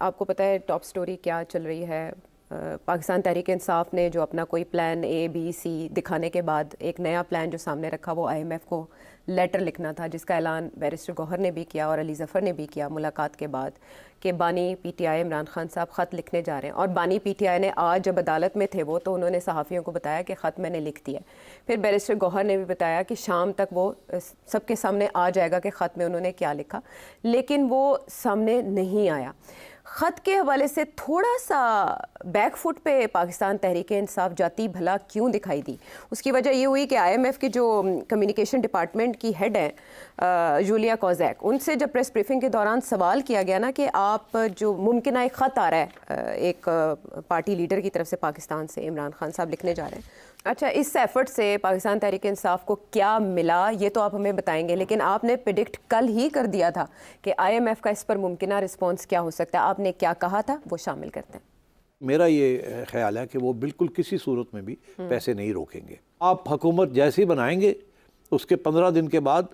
आपको पता है टॉप स्टोरी क्या चल रही है? पाकिस्तान तहरीक इंसाफ ने जो अपना कोई प्लान ए बी सी दिखाने के बाद एक नया प्लान जो सामने रखा वो आईएमएफ को लेटर लिखना था, जिसका ऐलान बैरिस्टर गौहर ने भी किया और अली ज़फ़र ने भी किया मुलाकात के बाद कि बानी पीटीआई इमरान खान साहब ख़त लिखने जा रहे हैं। और बानी पीटीआई ने आज जब अदालत में थे वो, तो उन्होंने सहाफ़ियों को बताया कि ख़त मैंने लिख दिया। फिर बैरिस्टर गौहर ने भी बताया कि शाम तक वो सबके सामने आ जाएगा कि ख़त में उन्होंने क्या लिखा, लेकिन वो सामने नहीं आया। ख़त के हवाले से थोड़ा सा बैक फुट पे पाकिस्तान तहरीक इंसाफ जाती भला क्यों दिखाई दी? उसकी वजह ये हुई कि आईएमएफ की जो कम्युनिकेशन डिपार्टमेंट की हेड हैं जूलिया कोज़ैक, उनसे जब प्रेस ब्रीफिंग के दौरान सवाल किया गया ना कि आप जो मुमकिन एक ख़त आ रहा है एक पार्टी लीडर की तरफ से पाकिस्तान से, इमरान खान साहब लिखने जा रहे हैं, अच्छा इस एफर्ट से पाकिस्तान तहरीक इंसाफ को क्या मिला ये तो आप हमें बताएंगे, लेकिन आपने प्रेडिक्ट कल ही कर दिया था कि आईएमएफ का इस पर मुमकिन रिस्पॉन्स क्या हो सकता है। आपने क्या कहा था वो शामिल करते हैं। मेरा ये ख्याल है कि वो बिल्कुल किसी सूरत में भी पैसे नहीं रोकेंगे। आप हुकूमत जैसे ही बनाएंगे उसके 15 दिन के बाद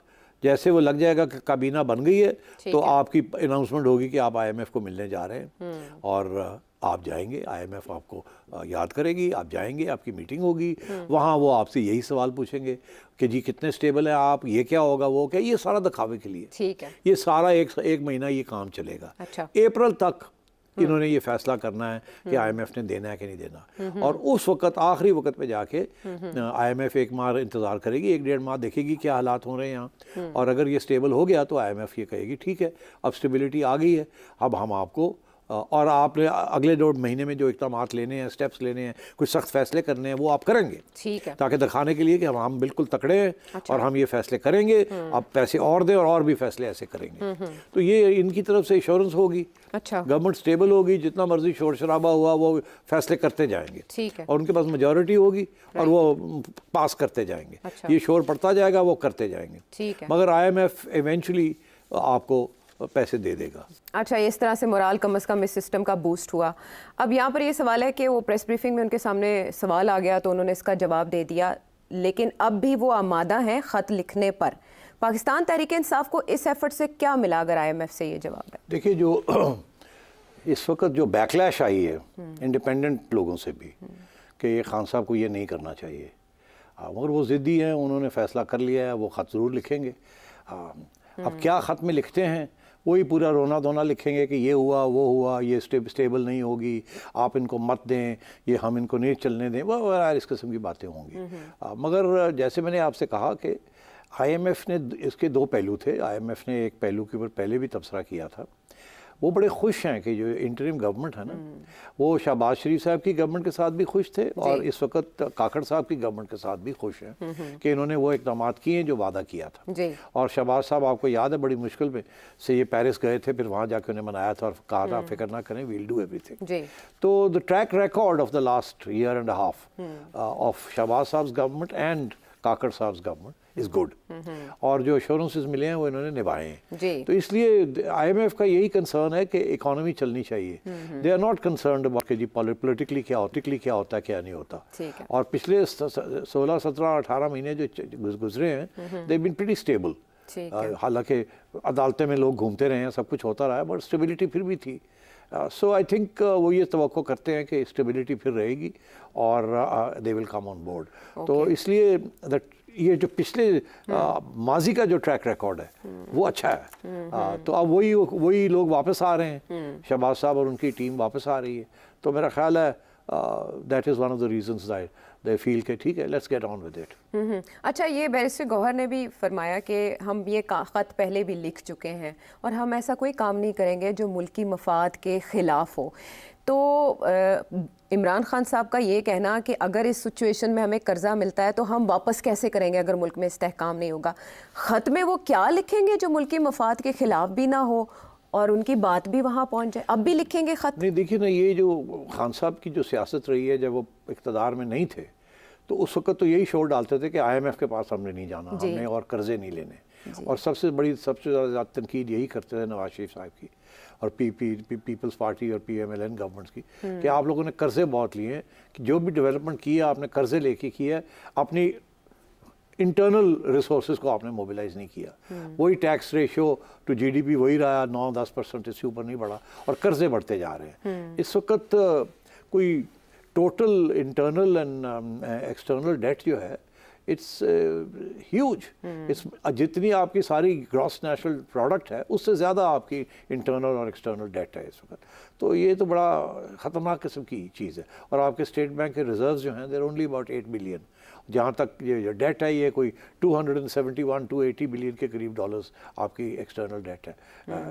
जैसे वो लग जाएगा कि काबीना बन गई है तो आपकी अनाउंसमेंट होगी कि आप आईएमएफ को मिलने जा रहे हैं और आप जाएंगे, आईएमएफ आपको याद करेगी, आप जाएंगे, आपकी मीटिंग होगी, वहाँ वो आपसे यही सवाल पूछेंगे कि जी कितने स्टेबल है आप, ये क्या होगा, वो क्या, ये सारा दिखावे के लिए। ठीक है, ये सारा एक महीना ये काम चलेगा। अच्छा। अप्रैल तक इन्होंने ये फैसला करना है कि आईएमएफ ने देना है कि नहीं देना, और उस वक्त आखिरी वक्त पे जाके आईएमएफ एक माह इंतज़ार करेगी, 1-1.5 माह देखेगी क्या हालात हो रहे हैं यहाँ, और अगर ये स्टेबल हो गया तो आईएमएफ ये कहेगी ठीक है अब स्टेबिलिटी आ गई है, अब हम आपको और आपने अगले 2 महीने में जो इक़दामात लेने हैं, स्टेप्स लेने हैं, कुछ सख्त फैसले करने हैं, वो आप करेंगे, ठीक है, ताकि दिखाने के लिए कि हम बिल्कुल तकड़े हैं। अच्छा। और हम ये फैसले करेंगे, आप पैसे और दें और भी फैसले ऐसे करेंगे। तो ये इनकी तरफ से इंश्योरेंस होगी। अच्छा। गवर्नमेंट स्टेबल होगी, जितना मर्जी शोर शराबा हुआ वो फैसले करते जाएंगे, ठीक है, और उनके पास मेजॉरिटी होगी और वो पास करते जाएंगे। अच्छा। ये शोर पड़ता जाएगा, वो करते जाएंगे, ठीक है, मगर IMF इवेंचुअली आपको पैसे दे देगा। अच्छा, इस तरह से मोराल कम अज़ कम इस सिस्टम का बूस्ट हुआ। अब यहाँ पर ये सवाल है कि वो प्रेस ब्रीफिंग में उनके सामने सवाल आ गया तो उन्होंने इसका जवाब दे दिया, लेकिन अब भी वो आमादा हैं ख़त लिखने पर। पाकिस्तान तहरीक इंसाफ को इस एफर्ट से क्या मिला अगर IMF से ये जवाब है? देखिए, जो इस वक्त जो बैकलैश आई है इंडिपेंडेंट लोगों से भी कि ये खान साहब को ये नहीं करना चाहिए, मगर वो ज़िद्दी हैं, उन्होंने फ़ैसला कर लिया है, वो ख़त ज़रूर लिखेंगे। अब क्या ख़त में लिखते हैं, वही पूरा रोना धोना लिखेंगे कि ये हुआ वो हुआ, ये स्टेबल नहीं होगी, आप इनको मत दें, ये हम इनको नहीं चलने दें, वह इस किस्म की बातें होंगी। मगर जैसे मैंने आपसे कहा कि IMF ने इसके 2 पहलू थे। IMF ने एक पहलू के ऊपर पहले भी तबसरा किया था, वो बड़े खुश हैं कि जो इंटरिम गवर्नमेंट है ना, वो शहबाज शरीफ साहब की गवर्नमेंट के साथ भी खुश थे और इस वक्त काकड़ साहब की गवर्नमेंट के साथ भी खुश हैं कि इन्होंने वो इक़दाम किए हैं जो वादा किया था। और शहबाज साहब, आपको याद है, बड़ी मुश्किल में से ये पेरिस गए थे, फिर वहाँ जाके उन्हें मनाया था और कहा था फिक्र ना करें, वील डू एवरीथिंग। तो the track record of the last year and half of Shahbaz साहब गवर्नमेंट एंड काकड़ साहब गवर्नमेंट इज़ गुड, और जो एश्योरेंसेस मिले हैं वो इन्होंने निभाए हैं। तो इसलिए IMF का यही कंसर्न है कि इकोनॉमी चलनी चाहिए। They are not concerned about कि जी पॉलिटिकली क्या होता है क्या नहीं होता। और पिछले 16, 17, 18 महीने जो गुजरे हैं, दे बीन प्रीटी स्टेबल। हालांकि अदालतें में लोग घूमते रहे हैं, सब कुछ होता रहा है, बट स्टेबिलिटी फिर भी थी। सो आई थिंक वो ये तवक्को करते हैं कि स्टेबिलिटी फिर रहेगी और they will come on board. तो इसलिए ये जो पिछले माजी का जो ट्रैक रिकॉर्ड है वो अच्छा है। तो अब वही लोग वापस आ रहे हैं, शहबाज साहब और उनकी टीम वापस आ रही है। तो मेरा ख्याल है that is one of the reasons that they feel के ठीक है, let's get on with it. अच्छा, ये बैरिस्टर गौहर ने भी फरमाया कि हम ये ख़त पहले भी लिख चुके हैं और हम ऐसा कोई काम नहीं करेंगे जो मुल्की मफाद के ख़िलाफ़ हो। तो इमरान खान साहब का ये कहना कि अगर इस सिचुएशन में हमें कर्जा मिलता है तो हम वापस कैसे करेंगे अगर मुल्क में इस्तेहकाम नहीं होगा, ख़त में वो क्या लिखेंगे जो मुल्की मफाद के ख़िलाफ़ भी ना हो और उनकी बात भी वहाँ पहुँच जाए? अब भी लिखेंगे ख़त? नहीं, देखिए ना, ये जो खान साहब की जो सियासत रही है, जब वो इक़्तिदार में नहीं थे तो उस वक्त तो यही शोर डालते थे कि IMF के पास हमने नहीं जाना, हमने और कर्जे नहीं लेने, और सबसे ज़्यादा तनकीद यही करते थे नवाज शरीफ साहब की और पीपल्स पार्टी और PMLN गवर्नमेंट्स की कि आप लोगों ने कर्जे बहुत लिए हैं, कि जो भी डेवलपमेंट की है आपने कर्जे लेके की है, अपनी इंटरनल रिसोर्सेज को आपने मोबिलाइज नहीं किया। वही टैक्स रेशियो टू जीडीपी वही रहा, 9-10% इससे ऊपर नहीं बढ़ा, और कर्जे बढ़ते जा रहे हैं। इस वक्त कोई total internal and external debt जो है इट्स ह्यूज। इस जितनी आपकी सारी ग्रॉस नेशनल प्रोडक्ट है उससे ज़्यादा आपकी इंटरनल और एक्सटर्नल डेट है इस वक्त। तो ये तो बड़ा ख़तरनाक किस्म की चीज़ है। और आपके स्टेट बैंक के रिजर्व जो हैं देर ओनली अबाउट 8 बिलियन, जहाँ तक ये जो डेट है ये कोई 271-280 बिलियन के करीब डॉलर्स आपकी एक्सटर्नल डेट है,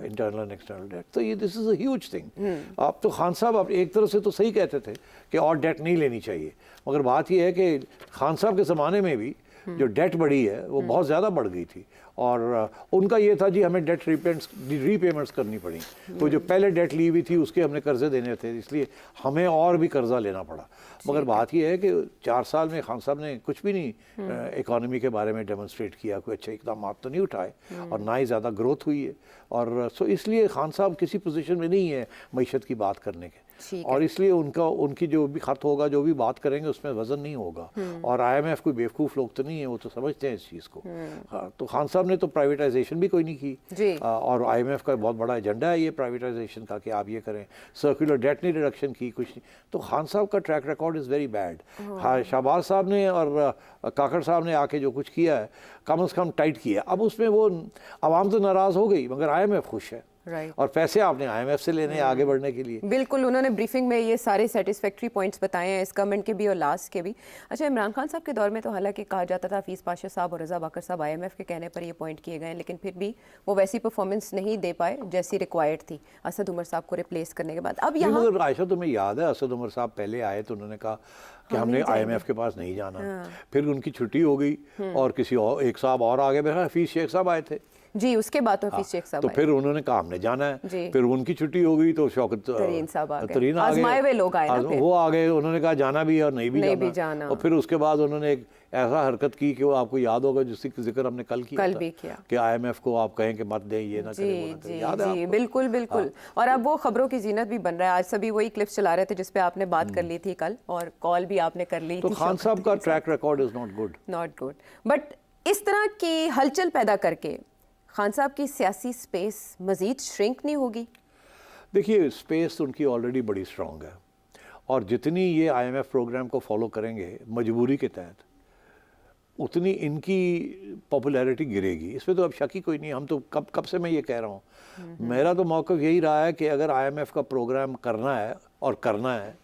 इंटरनल एंड एक्सटर्नल डेट। तो ये this is a huge thing. आप तो खान साहब आप एक तरफ से तो सही कहते थे कि और डेट नहीं लेनी चाहिए, मगर बात ये है कि खान साहब के ज़माने में भी जो डेट बढ़ी है वो बहुत ज़्यादा बढ़ गई थी, और उनका ये था जी हमें डेट रीपेमेंट्स करनी पड़ी। तो जो पहले डेट ली हुई थी उसके हमने कर्जे देने थे, इसलिए हमें और भी कर्जा लेना पड़ा। मगर बात ये है कि 4 साल में खान साहब ने कुछ भी नहीं इकॉनमी के बारे में डेमोन्स्ट्रेट किया, कोई अच्छे इकदाम तो नहीं उठाए, और ना ही ज़्यादा ग्रोथ हुई है। और सो इसलिए खान साहब किसी पोजीशन में नहीं है मईशत की बात करने के, और इसलिए उनकी जो भी खत होगा, जो भी बात करेंगे उसमें वजन नहीं होगा। और IMF कोई बेवकूफ़ लोग तो नहीं है, वो तो समझते हैं इस चीज़ को। हाँ, तो खान साहब ने तो प्राइवेटाइजेशन भी कोई नहीं की, और IMF का बहुत बड़ा एजेंडा है ये प्राइवेटाइजेशन का कि आप ये करें। सर्कुलर डेट नहीं रिडक्शन की, कुछ नहीं। तो खान साहब का track record is very bad. हाँ, शहबाज साहब ने और काकड़ साहब ने आके जो कुछ किया है कम से कम टाइट किया। अब उसमें वो आवाम तो नाराज़ हो गई, मगर IMF खुश है। और पैसे आपने IMF से लेने आगे बढ़ने के लिए। बिल्कुल, उन्होंने ब्रीफिंग में ये सारे सेटिस्फैक्ट्री पॉइंट्स बताए हैं, इस गवर्नमेंट के भी और लास्ट के भी। अच्छा, इमरान खान साहब के दौर में तो हालांकि कहा जाता था हफीज़ पाशा साहब और रज़ा बाकर साहब IMF के कहने पर ये पॉइंट किए गए, लेकिन फिर भी वो वैसी परफॉर्मेंस नहीं दे पाए जैसी रिक्वायर्ड थी असद उमर साहब को रिप्लेस करने के बाद। अब यहाँ मगर आयशा तुम्हें याद है असद उमर साहब पहले आए तो उन्होंने कहा कि हमने IMF के पास नहीं जाना। फिर उनकी छुट्टी हो गई और किसी और एक साहब और आगे बैठा, हफीज़ शेख साहब आए थे जी, उसके बाद तो हफीज शेख साहब तो फिर उन्होंने कहा हमने जाना है। फिर उनकी छुट्टी हो गई तो शौकत तरीन साहब आ गए, आजमाए हुए लोग आए ना, वो आ गए। उन्होंने कहा जाना भी और नहीं भी जाना। और फिर उसके बाद उन्होंने एक ऐसा हरकत की कि वो आपको याद होगा जिसकी जिक्र हमने कल किया कि IMF को आप कहें कि मत दें, ये ना करें। याद है? बिल्कुल बिल्कुल। और अब वो खबरों की जीनत भी बन रहा है। आज सभी वही क्लिप्स चला रहे थे जिस पे आपने बात कर ली थी कल, और कॉल भी आपने कर ली थी। तो खान साहब का track record is not good. But इस तरह की हलचल पैदा करके खान साहब की सियासी स्पेस मजीद श्रिंक नहीं होगी? देखिए, स्पेस उनकी ऑलरेडी बड़ी स्ट्रॉन्ग है, और जितनी ये IMF प्रोग्राम को फॉलो करेंगे मजबूरी के तहत, उतनी इनकी पॉपुलैरिटी गिरेगी। इसमें तो अब शक ही कोई नहीं। हम तो कब से मैं ये कह रहा हूँ, मेरा तो मौक़िफ़ यही रहा है कि अगर IMF का प्रोग्राम करना है और करना है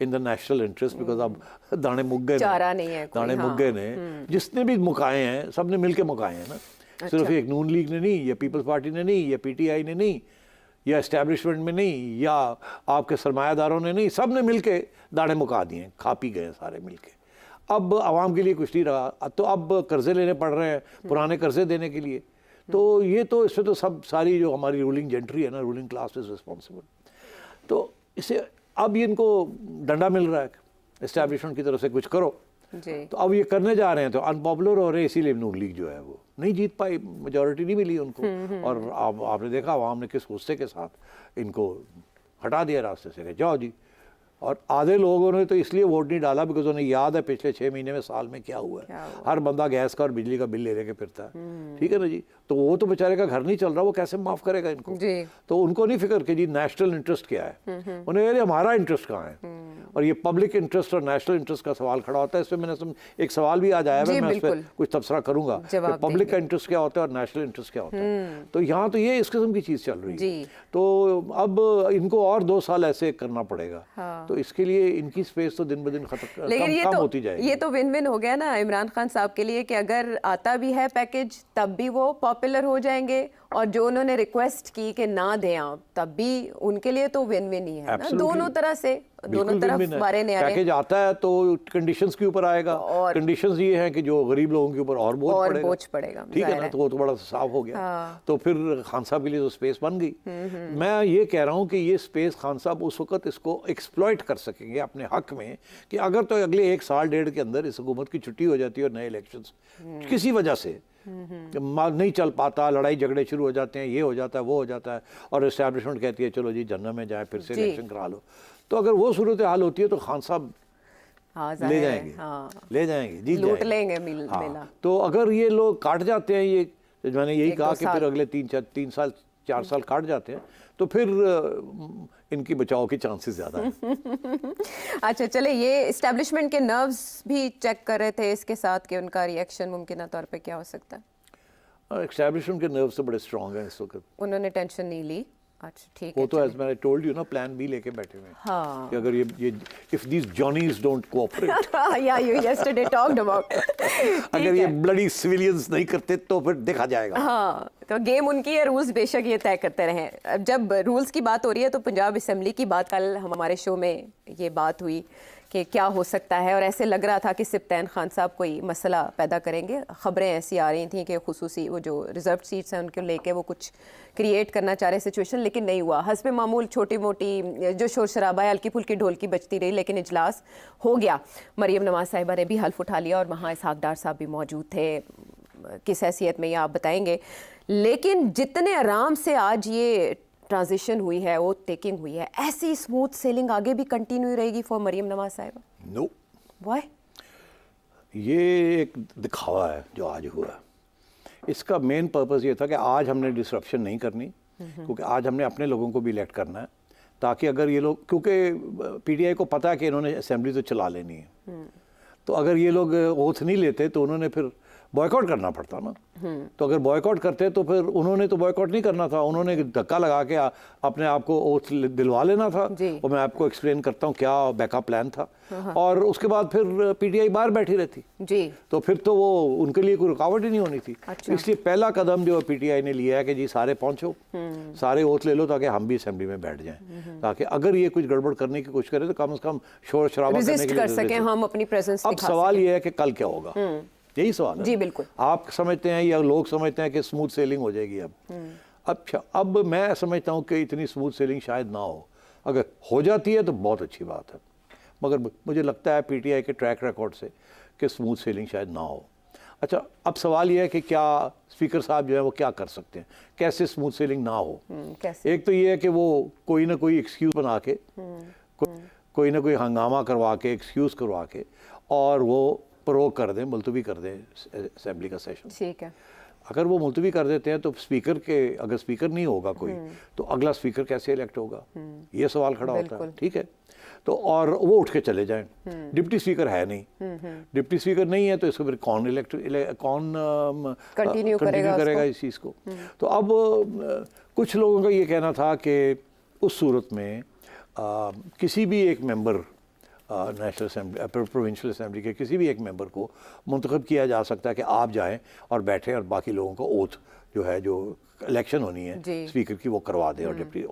in the national interest, because अब दाने मुग्गे ने जिसने भी मुकाए हैं सब ने मिल के मुकाए हैं ना। सिर्फ एक नून लीग ने नहीं, या पीपल्स पार्टी ने नहीं, या PTI ने नहीं, या एस्टैब्लिशमेंट में नहीं, या आपके सरमायादारों ने नहीं, सब ने मिल के दाने मुका दिए, खा पी गए सारे मिल के। अब आवाम के लिए कुछ नहीं रहा, तो अब कर्जे लेने पड़ रहे हैं, पुराने कर्जे देने के लिए। तो ये तो इसमें तो सब सारी जो हमारी रूलिंग जेंट्री है ना, रूलिंग क्लास इज रिस्पॉन्सिबल। तो इसे अब इनको डंडा मिल रहा है एस्टैब्लिशमेंट की तरफ से, कुछ करो जी। तो अब ये करने जा रहे हैं, तो अनपॉपुलर हो रहे हैं, इसीलिए नून लीग जो है वो नहीं जीत पाई, मेजॉरिटी नहीं मिली उनको। और आपने देखा आवाम ने किस गुस्से के साथ इनको हटा दिया रास्ते से कि जाओ जी। और आधे लोगों ने तो इसलिए वोट नहीं डाला बिकॉज उन्हें याद है पिछले 6 महीने में, साल में क्या हुआ है। हर बंदा गैस का और बिजली का बिल ले लेके फिरता है, ठीक है ना जी। तो वो तो बेचारे का घर नहीं चल रहा, वो कैसे माफ़ करेगा इनको जी। तो उनको नहीं फिक्र कि जी नेशनल इंटरेस्ट क्या है, उन्हें यार हमारा इंटरेस्ट कहाँ है। और ये पब्लिक इंटरेस्ट और नेशनल इंटरेस्ट का सवाल खड़ा होता है। इसमें मैंने एक सवाल भी आज आया है, मैं उस पर कुछ तबसरा करूंगा कि पब्लिक का इंटरेस्ट क्या होता है और नेशनल इंटरेस्ट क्या होता है। तो यहाँ तो ये इस किस्म की चीज़ चल रही है। तो अब इनको और 2 साल ऐसे करना पड़ेगा। तो इसके लिए इनकी स्पेस तो दिन ब दिन कम होती जाएगी। ये तो विन विन हो गया ना इमरान खान साहब के लिए कि अगर आता भी है पैकेज तब भी वो पॉपुलर हो जाएंगे, और जो उन्होंने रिक्वेस्ट की कि ना दें आप, तब भी उनके लिए तो विन विन ही है ना, दोनों तरह से, दोनों तरफ बारे ने पैकेज आता है तो कंडीशंस के ऊपर आएगा, और कंडीशंस ये हैं कि जो गरीब लोगों के ऊपर और बोझ पड़ेगा, ठीक है ना। तो वो तो बड़ा साफ हो गया। तो फिर खान साहब के लिए तो स्पेस बन गई। मैं ये कह रहा हूँ कि ये स्पेस खान साहब उस वक्त इसको एक्सप्लॉइट कर सकेंगे अपने हक में, कि अगर तो अगले 1 साल 1.5 के अंदर इस हुकूमत की छुट्टी हो जाती है और नए इलेक्शंस किसी वजह से नहीं चल पाता, लड़ाई झगड़े शुरू हो जाते हैं, ये हो जाता है, वो हो जाता है, और एस्टैब्लिशमेंट कहती है चलो जी जन्नत में जाए, फिर से इलेक्शन करा लो। तो अगर वो सूरत हाल होती है तो खान साहब हाँ, ले जाहिर है, जाएंगे, हाँ। ले जाएंगे, जीत लूट जाएंगे। लेंगे हाँ, मेला। तो अगर ये लोग काट जाते हैं, ये मैंने यही 1-2 कहा कि फिर साल। अगले 3 साल 4 साल काट जाते हैं तो फिर इनकी बचाव के चांसेस ज़्यादा हैं। अच्छा, चले, ये इस्टेब्लिशमेंट के नर्व्स भी चेक कर रहे थे इसके साथ कि उनका रिएक्शन मुमकिन तौर पे क्या हो सकता है। एस्टैब्लिशमेंट के नर्व्स तो बड़े स्ट्रांग हैं इस वक्त। उन्होंने टेंशन नहीं ली। अच्छा, ठीक वो है, तो चलिए। एज मैंने टोल्ड यू ना, प्लान बी लेके बैठे हुए हैं हाँ। कि अगर ये if these Johnny's don't cooperate, या यू यस्टरडे टॉक्ड अबाउट। अगर ये ब्लडी सिविलियंस नहीं करते तो फिर देखा जाएगा। हाँ, तो गेम उनकी है, रूल्स बेशक ये तय करते रहें। अब जब रूल्स की बात हो रही है तो पंजाब असेंबली की बात, कल हमारे शो में ये बात हुई कि क्या हो सकता है, और ऐसे लग रहा था कि सिप्तैन खान साहब कोई मसला पैदा करेंगे। ख़बरें ऐसी आ रही थी कि खुसूसी वो जो रिजर्व सीट्स हैं उनको लेके वो कुछ क्रिएट करना चाह रहे सिचुएशन, लेकिन नहीं हुआ। हस्ब मामूल छोटी मोटी जो शोर शराबा है, हल्की फुल्की ढोलकी बजती रही, लेकिन इजलास हो गया। मरियम नवाज साहिबा ने भी हल्फ उठा लिया और वहाँ इसहाक डार साहब भी मौजूद थे। किस हैसियत में ये आप बताएंगे, लेकिन जितने आराम से आज ये ट्रांजिशन हुई है, वो टेकिंग हुई है, ऐसी स्मूथ सेलिंग आगे भी कंटिन्यू रहेगी फॉर मरियम नवाज साहिबा? No, why? ये एक दिखावा है जो आज हुआ। इसका मेन पर्पस ये था कि आज हमने डिसरप्शन नहीं करनी, क्योंकि आज हमने अपने लोगों को भी इलेक्ट करना है, ताकि अगर ये लोग, क्योंकि पीटीआई को पता है कि इन्होंने असेंबली तो चला लेनी है, तो अगर ये लोग ओथ नहीं लेते तो उन्होंने फिर बॉयकॉट करना पड़ता ना। तो अगर बॉयकॉट करते तो फिर उन्होंने तो बॉयकॉट नहीं करना था, उन्होंने धक्का लगा के अपने आप को ओथ दिलवा लेना था। और मैं आपको एक्सप्लेन करता हूँ क्या बैकअप प्लान था। और उसके बाद फिर पीटीआई बाहर बैठी रहती जी, तो फिर तो वो उनके लिए कोई रुकावट ही नहीं होनी थी। अच्छा। इसलिए पहला कदम जो पीटीआई ने लिया है कि जी सारे पहुंचो, सारे ओथ ले लो, ताकि हम भी असेंबली में बैठ जाएं, ताकि अगर ये कुछ गड़बड़ करने की कोशिश करे तो कम से कम शोर शराबा करने रेजिस्ट के कर लिए सकें, हम अपनी प्रेजेंस अब दिखा सवाल सकें। ये है कि कल क्या होगा, यही सवाल है। जी, बिल्कुल। आप समझते हैं या लोग समझते हैं कि स्मूथ सेलिंग हो जाएगी अब। अच्छा, अब मैं समझता हूँ कि इतनी स्मूथ सेलिंग शायद ना हो। अगर हो जाती है तो बहुत अच्छी बात है, मगर मुझे लगता है पीटीआई के ट्रैक रिकॉर्ड से कि स्मूथ सेलिंग शायद ना हो। अच्छा, अब सवाल यह है कि क्या स्पीकर साहब जो है वो क्या कर सकते हैं, कैसे स्मूथ सेलिंग ना हो। कैसे? एक तो ये है कि वो कोई ना कोई एक्सक्यूज़ बना के, कोई ना कोई हंगामा करवा के, एक्सक्यूज़ करवा के, और वो प्रोक कर दें, मुलतवी कर दें असेंबली का सेशन। ठीक है। अगर वो मुलतवी कर देते हैं तो स्पीकर के, अगर स्पीकर नहीं होगा कोई तो अगला स्पीकर कैसे इलेक्ट होगा, ये सवाल खड़ा होता है। ठीक है, तो और वो उठ के चले जाएं। डिप्टी स्पीकर है नहीं, डिप्टी स्पीकर नहीं है तो इसको फिर कौन कंटिन्यू करेगा इस चीज़ को। तो अब कुछ लोगों का ये कहना था कि उस सूरत में किसी भी एक member national assembly, provincial assembly के किसी भी एक मेंबर को मुंतखब किया जा सकता है कि आप जाएं और बैठें और बाकी लोगों को ओथ जो है, जो इलेक्शन होनी है स्पीकर की, वो करवा दें और डिप्टी